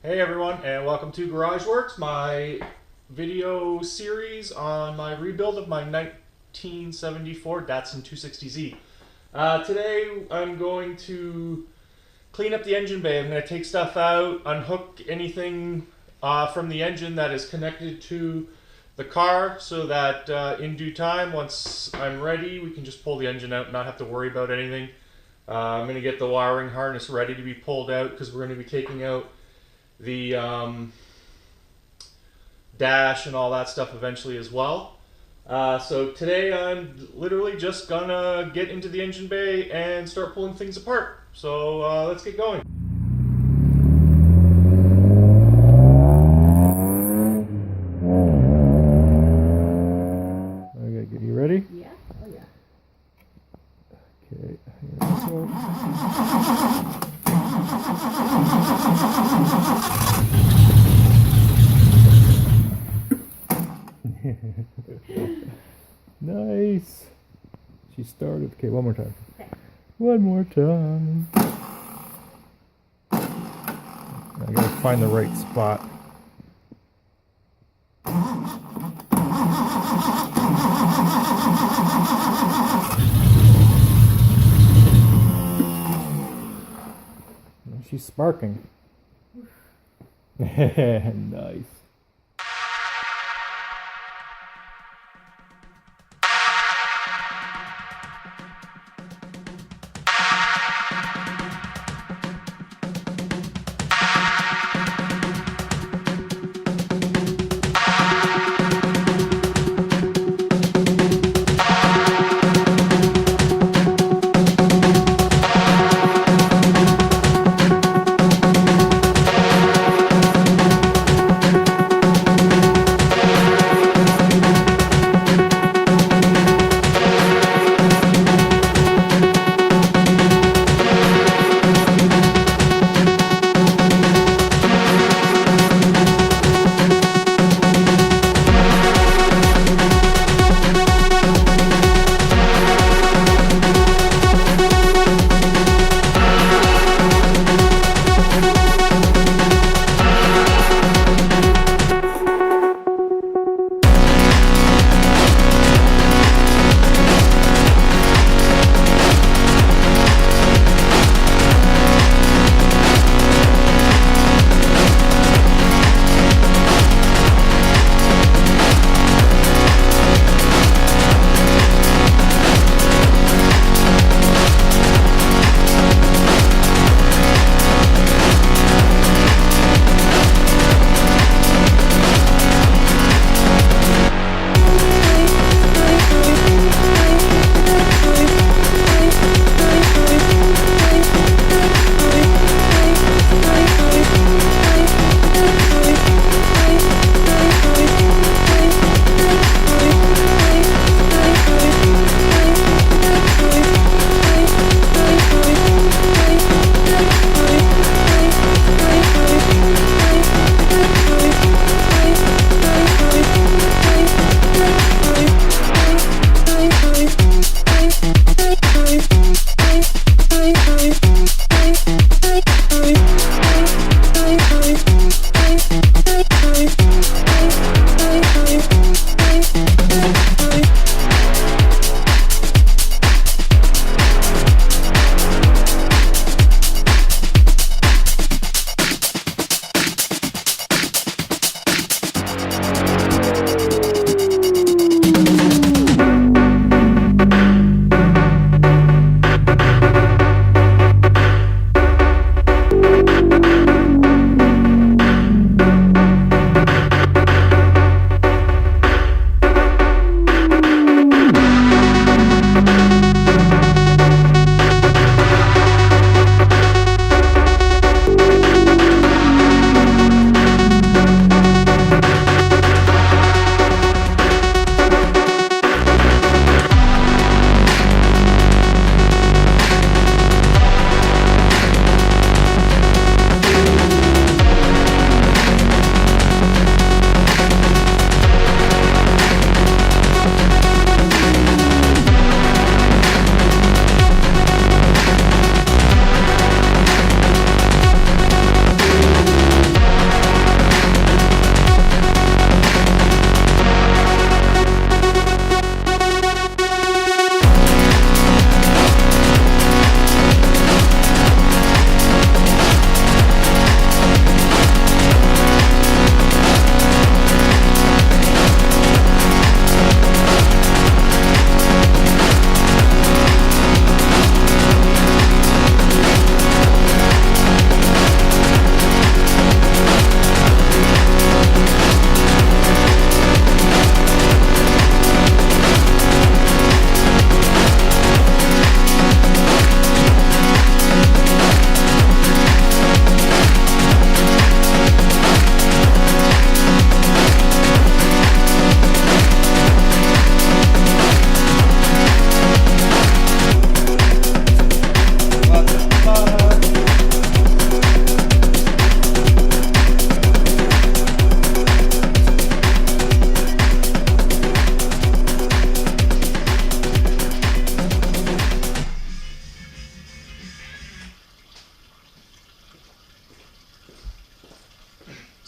Hey everyone, and welcome to Garage Works, my video series on my rebuild of my 1974 Datsun 260Z. Today I'm going to clean up the engine bay. I'm going to take stuff out, unhook anything from the engine that is connected to the car so that in due time, once I'm ready, we can just pull the engine out and not have to worry about anything. I'm going to get the wiring harness ready to be pulled out because we're going to be taking out the dash and all that stuff eventually as well. So today I'm literally just gonna get into the engine bay and start pulling things apart. So let's get going. Okay, get you ready? Yeah. Oh yeah. Okay, here's this one. Nice. She started. Okay, one more time. Okay. One more time. I gotta find the right spot. She's sparking. Nice.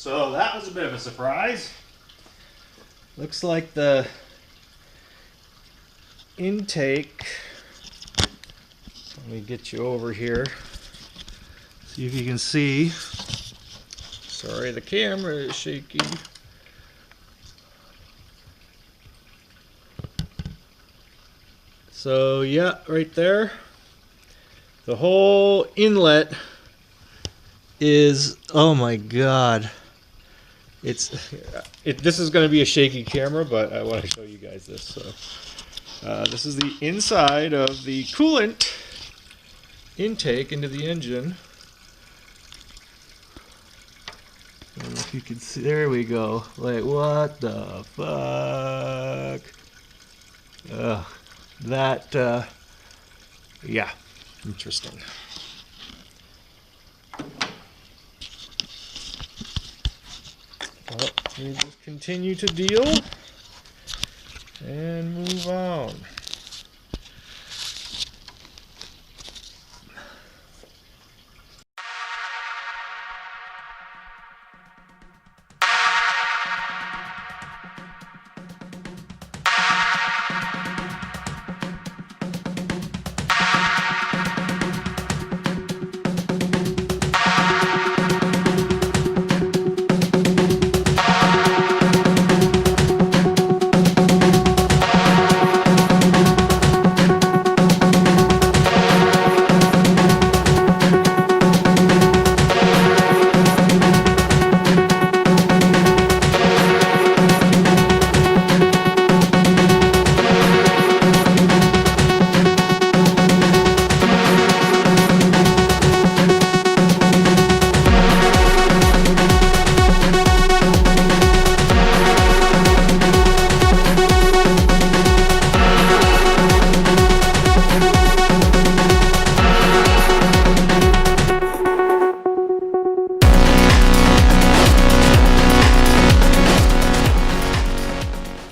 So that was a bit of a surprise. Looks like the intake, let me get you over here, see if you can see. Sorry, the camera is shaky. So yeah, right there, the whole inlet is, oh my god, this is going to be a shaky camera, but I want to show you guys this. So this is the inside of the coolant intake into the engine. I don't know if you can see, there we go. Like, what the fuck? Yeah, interesting. Well, we just continue to deal and move on.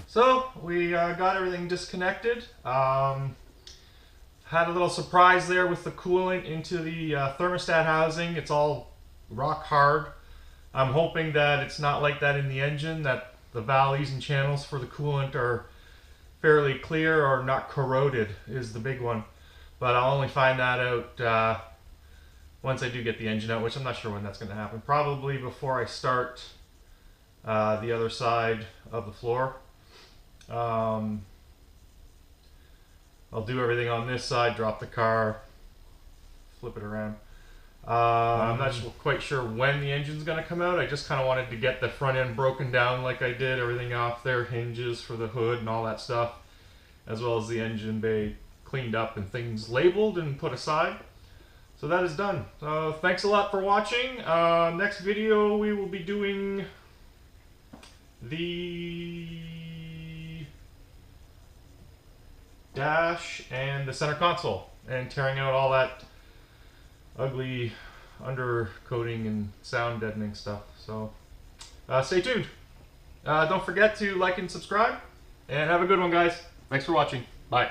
So we got everything disconnected. Had a little surprise there with the coolant into the thermostat housing. It's all rock hard. I'm hoping that it's not like that in the engine, that the valleys and channels for the coolant are fairly clear or not corroded is the big one. But I'll only find that out once I do get the engine out, which I'm not sure when that's going to happen. Probably before I start the other side of the floor. I'll do everything on this side, drop the car, flip it around. I'm not quite sure when the engine's going to come out. I just kind of wanted to get the front end broken down like I did, everything off there, hinges for the hood and all that stuff, as well as the engine bay cleaned up and things labeled and put aside. So that is done. So thanks a lot for watching. Next video we will be doing the dash and the center console and tearing out all that ugly undercoating and sound deadening stuff. So stay tuned. Don't forget to like and subscribe, and have a good one, guys. Thanks for watching. Bye.